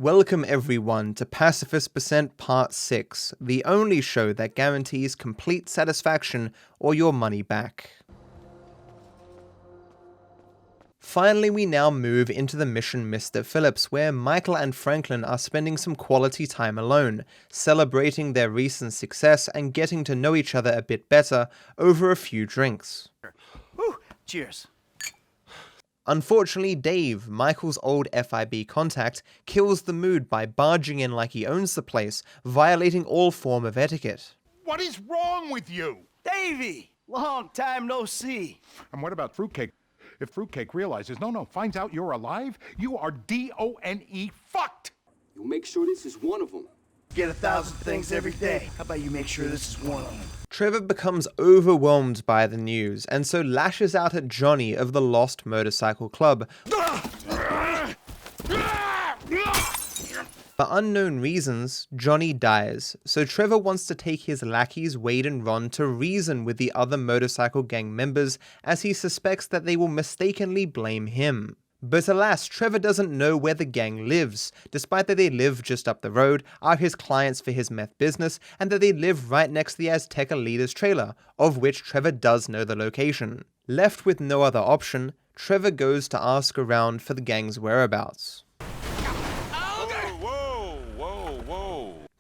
Welcome everyone to Pacifist Part 6, the only show that guarantees complete satisfaction or your money back. Finally, we now move into the mission Mr. Phillips, where Michael and Franklin are spending some quality time alone, celebrating their recent success and getting to know each other a bit better over a few drinks. Whew, cheers. Unfortunately, Dave, Michael's old FIB contact, kills the mood by barging in like he owns the place, violating all form of etiquette. What is wrong with you? Davey! Long time no see. And what about Fruitcake? If Fruitcake realizes, finds out you're alive, you are D-O-N-E fucked! You'll make sure this is one of them. Get 1,000 things every day. How about you make sure this is one of them? Trevor becomes overwhelmed by the news, and so lashes out at Johnny of the Lost Motorcycle Club. For unknown reasons, Johnny dies, so Trevor wants to take his lackeys Wade and Ron to reason with the other motorcycle gang members, as he suspects that they will mistakenly blame him. But alas, Trevor doesn't know where the gang lives, despite that they live just up the road, are his clients for his meth business, and that they live right next to the Azteca leader's trailer, of which Trevor does know the location. Left with no other option, Trevor goes to ask around for the gang's whereabouts.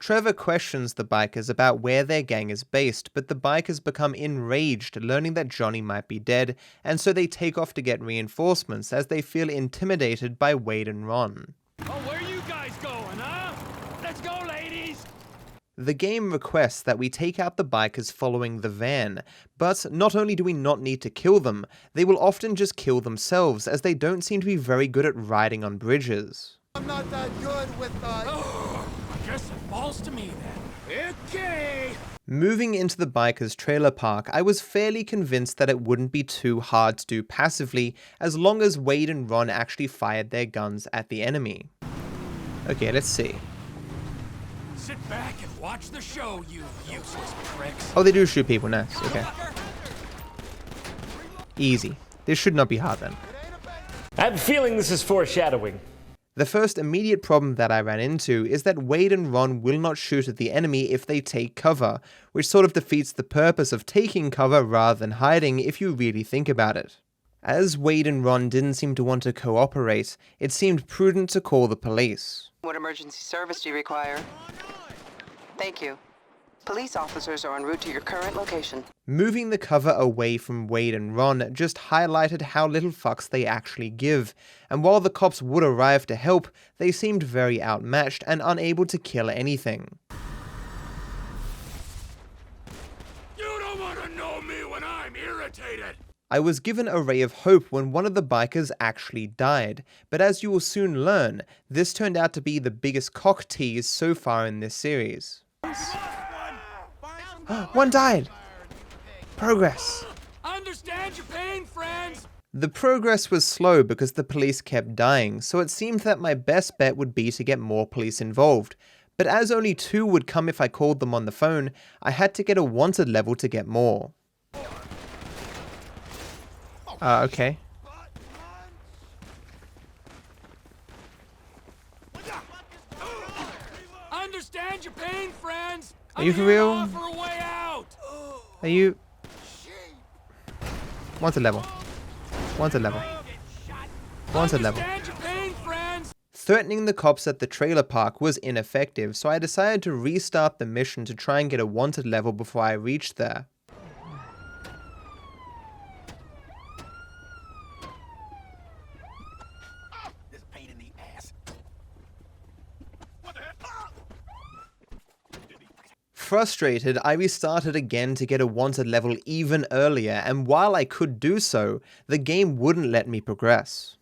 Trevor questions the bikers about where their gang is based, but the bikers become enraged learning that Johnny might be dead, and so they take off to get reinforcements as they feel intimidated by Wade and Ron. Oh, where you guys going, huh? Let's go, ladies! The game requests that we take out the bikers following the van, but not only do we not need to kill them, they will often just kill themselves as they don't seem to be very good at riding on bridges. I'm not that good with I guess it falls to me then. Okay! Moving into the bikers' trailer park, I was fairly convinced that it wouldn't be too hard to do passively, as long as Wade and Ron actually fired their guns at the enemy. Okay, let's see. Sit back and watch the show, you useless pricks. Oh, they do shoot people, nice, okay. Easy. This should not be hard then. I have a feeling this is foreshadowing. The first immediate problem that I ran into is that Wade and Ron will not shoot at the enemy if they take cover, which sort of defeats the purpose of taking cover rather than hiding if you really think about it. As Wade and Ron didn't seem to want to cooperate, it seemed prudent to call the police. What emergency service do you require? Thank you. Police officers are en route to your current location. Moving the cover away from Wade and Ron just highlighted how little fucks they actually give, and while the cops would arrive to help, they seemed very outmatched and unable to kill anything. You don't want to know me when I'm irritated! I was given a ray of hope when one of the bikers actually died, but as you will soon learn, this turned out to be the biggest cock tease so far in this series. One died! Progress! Understand your pain, friends! The progress was slow because the police kept dying, so it seemed that my best bet would be to get more police involved. But as only 2 would come if I called them on the phone, I had to get a wanted level to get more. Okay. Understand your pain, friends! Are you for real? Offer a way out. Are you... Wanted level. Wanted level. Wanted level. Understand your pain, friends! Threatening the cops at the trailer park was ineffective, so I decided to restart the mission to try and get a wanted level before I reached there. Frustrated, I restarted again to get a wanted level even earlier, and while I could do so, the game wouldn't let me progress.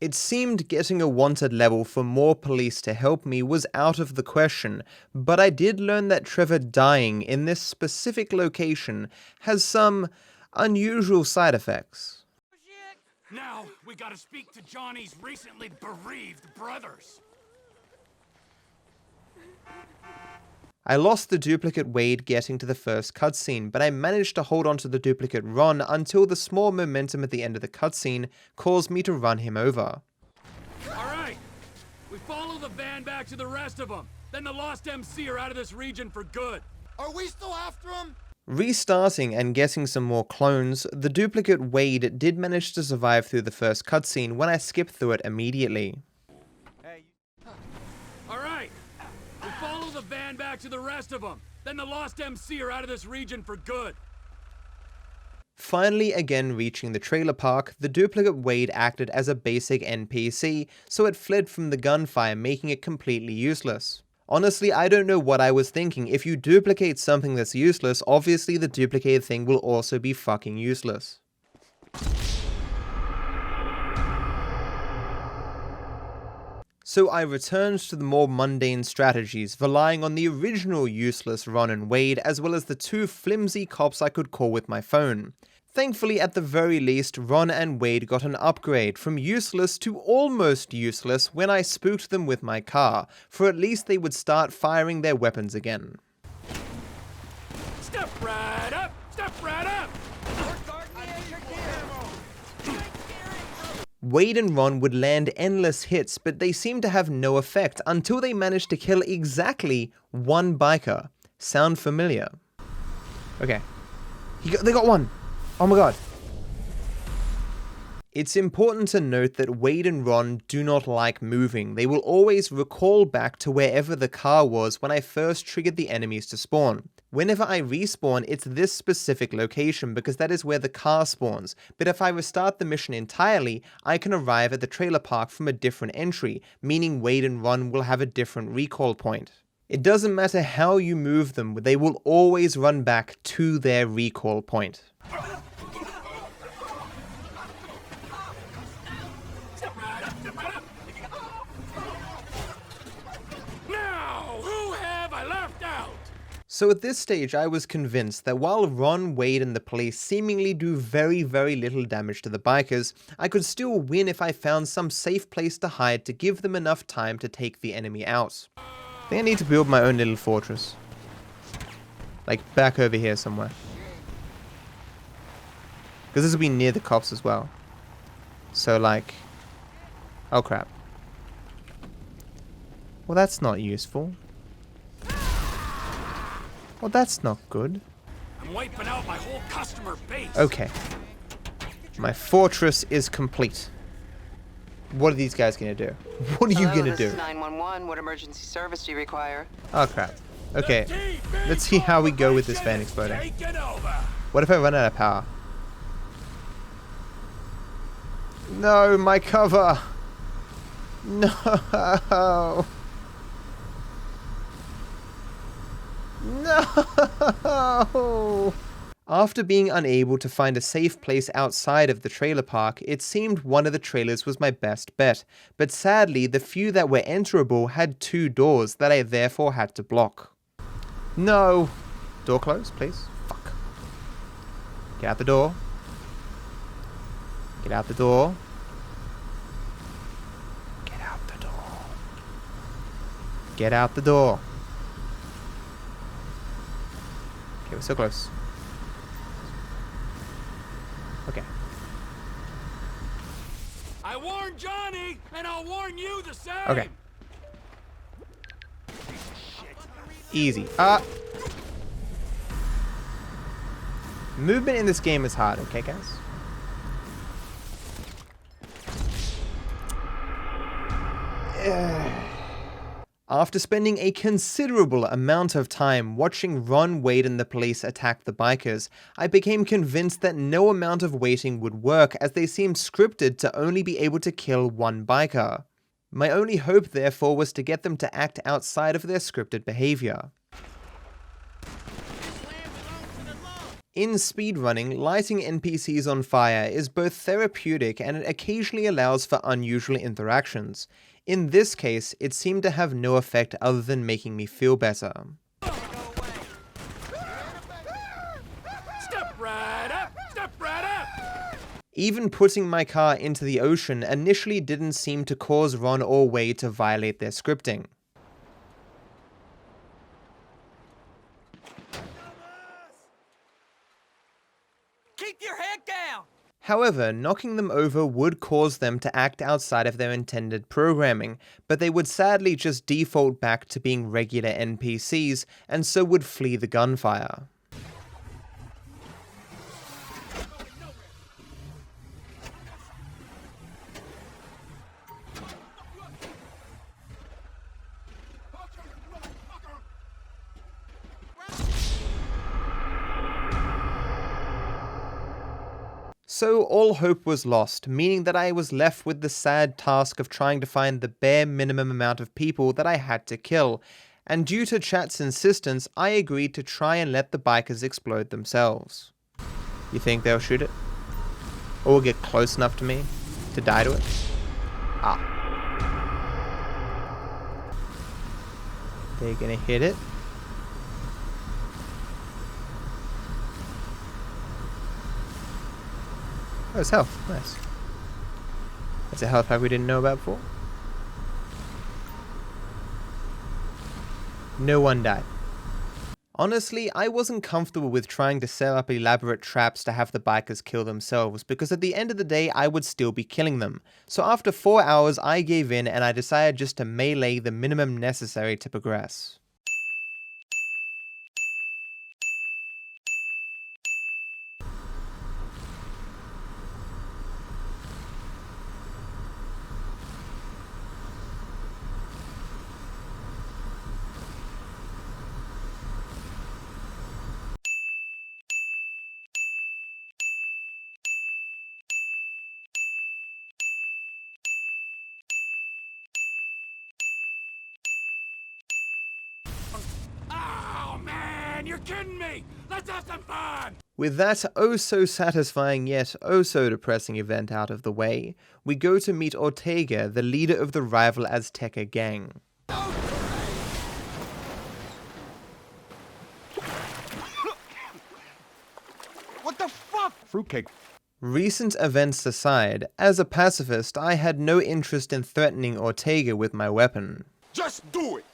It seemed getting a wanted level for more police to help me was out of the question, but I did learn that Trevor dying in this specific location has some unusual side effects. Now, we gotta speak to Johnny's recently bereaved brothers. I lost the duplicate Wade getting to the first cutscene, but I managed to hold on to the duplicate Ron until the small momentum at the end of the cutscene caused me to run him over. Alright, we follow the van back to the rest of them. Then the Lost MC are out of this region for good. Are we still after him? Restarting and getting some more clones, the duplicate Wade did manage to survive through the first cutscene when I skipped through it immediately. Alright, we follow the van back to the rest of them. Then the Lost MC are out of this region for good. Finally again reaching the trailer park, the duplicate Wade acted as a basic NPC, so it fled from the gunfire, making it completely useless. Honestly, I don't know what I was thinking. If you duplicate something that's useless, obviously the duplicated thing will also be fucking useless. So I returned to the more mundane strategies, relying on the original useless Ron and Wade, as well as the two flimsy cops I could call with my phone. Thankfully, at the very least, Ron and Wade got an upgrade from useless to almost useless when I spooked them with my car, for at least they would start firing their weapons again. Step right up! Step right up! Wade and Ron would land endless hits, but they seemed to have no effect until they managed to kill exactly one biker. Sound familiar? Okay. They got one! Oh my god. It's important to note that Wade and Ron do not like moving. They will always recall back to wherever the car was when I first triggered the enemies to spawn. Whenever I respawn, it's this specific location because that is where the car spawns, but if I restart the mission entirely, I can arrive at the trailer park from a different entry, meaning Wade and Ron will have a different recall point. It doesn't matter how you move them, they will always run back to their recall point. So at this stage I was convinced that while Ron, Wade and the police seemingly do very little damage to the bikers, I could still win if I found some safe place to hide to give them enough time to take the enemy out. I think I need to build my own little fortress. Like back over here somewhere. Because this will be near the cops as well. So like... oh crap. Well, that's not useful. Well, that's not good. I'm wiping out my whole customer base. Okay. My fortress is complete. What are these guys gonna do? What are you gonna do? This is 911. What emergency service do you require? Oh crap. Okay. Let's see how we go with this van exploding. What if I run out of power? No, my cover! No! No! After being unable to find a safe place outside of the trailer park, it seemed one of the trailers was my best bet, but sadly the few that were enterable had 2 doors that I therefore had to block. No! Door closed, please. Fuck. Get out the door. Get out the door. Get out the door. Get out the door. Okay, we're so close. Okay. I warned Johnny, and I'll warn you the same. Okay. Easy. Movement in this game is hard, okay guys? After spending a considerable amount of time watching Ron, Wade and the police attack the bikers, I became convinced that no amount of waiting would work as they seemed scripted to only be able to kill one biker. My only hope therefore was to get them to act outside of their scripted behavior. In speedrunning, lighting NPCs on fire is both therapeutic and it occasionally allows for unusual interactions. In this case, it seemed to have no effect other than making me feel better. Step right up! Step right up! Even putting my car into the ocean initially didn't seem to cause Ron or Wade to violate their scripting. However, knocking them over would cause them to act outside of their intended programming, but they would sadly just default back to being regular NPCs, and so would flee the gunfire. So all hope was lost, meaning that I was left with the sad task of trying to find the bare minimum amount of people that I had to kill, and due to chat's insistence, I agreed to try and let the bikers explode themselves. You think they'll shoot it? Or get close enough to me to die to it? Ah. They're gonna hit it. Oh, it's health. Nice. That's a health pack we didn't know about before. No one died. Honestly, I wasn't comfortable with trying to set up elaborate traps to have the bikers kill themselves, because at the end of the day I would still be killing them. So after 4 hours I gave in and I decided just to melee the minimum necessary to progress. Oh man, you're kidding me! Let's have some fun! With that oh so satisfying yet oh so depressing event out of the way, we go to meet Ortega, the leader of the rival Azteca gang. What the fuck? Fruitcake. Recent events aside, as a pacifist, I had no interest in threatening Ortega with my weapon. Just do it!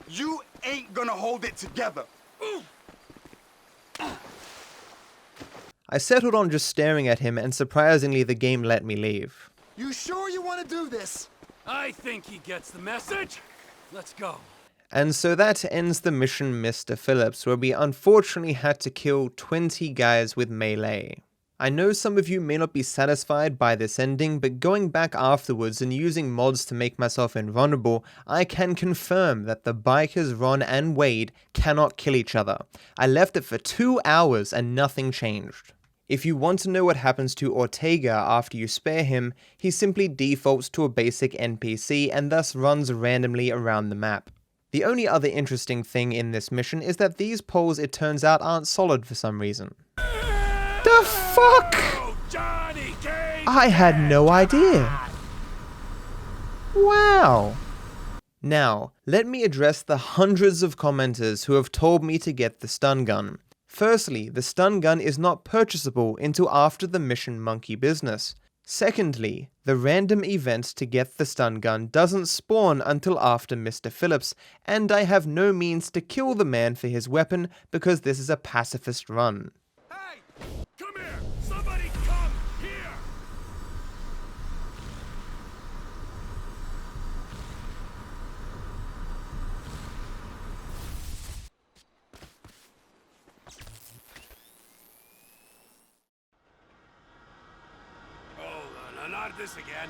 You ain't gonna hold it together. I settled on just staring at him, and surprisingly the game let me leave. You sure you want to do this? I think he gets the message. Let's go. And so that ends the mission Mr. Phillips, where we unfortunately had to kill 20 guys with melee. I know some of you may not be satisfied by this ending, but going back afterwards and using mods to make myself invulnerable, I can confirm that the bikers Ron and Wade cannot kill each other. I left it for 2 hours and nothing changed. If you want to know what happens to Ortega after you spare him, he simply defaults to a basic NPC and thus runs randomly around the map. The only other interesting thing in this mission is that these poles, it turns out, aren't solid for some reason. The fuck? Johnny Cage! I had no idea. Wow. Now, let me address the hundreds of commenters who have told me to get the stun gun. Firstly, the stun gun is not purchasable until after the mission monkey business. Secondly, the random event to get the stun gun doesn't spawn until after Mr. Phillips, and I have no means to kill the man for his weapon because this is a pacifist run. Hey! Come here! Somebody come here! Oh, not this again.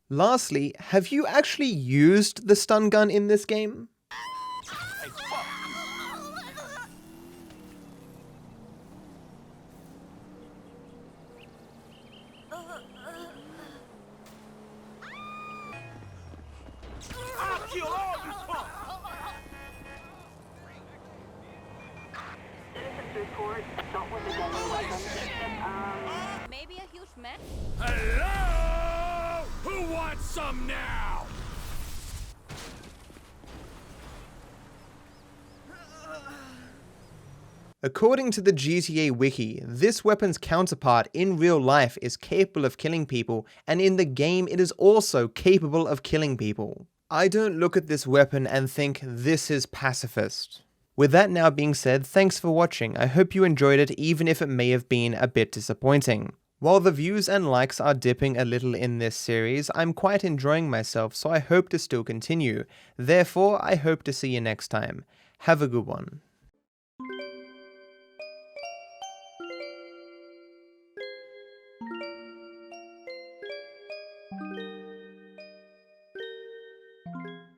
Lastly, have you actually used the stun gun in this game? Maybe a huge mess? Hello? Who wants some now? According to the GTA wiki, this weapon's counterpart in real life is capable of killing people, and in the game it is also capable of killing people. I don't look at this weapon and think this is pacifist. With that now being said, thanks for watching. I hope you enjoyed it, even if it may have been a bit disappointing. While the views and likes are dipping a little in this series, I'm quite enjoying myself, so I hope to still continue. Therefore, I hope to see you next time. Have a good one.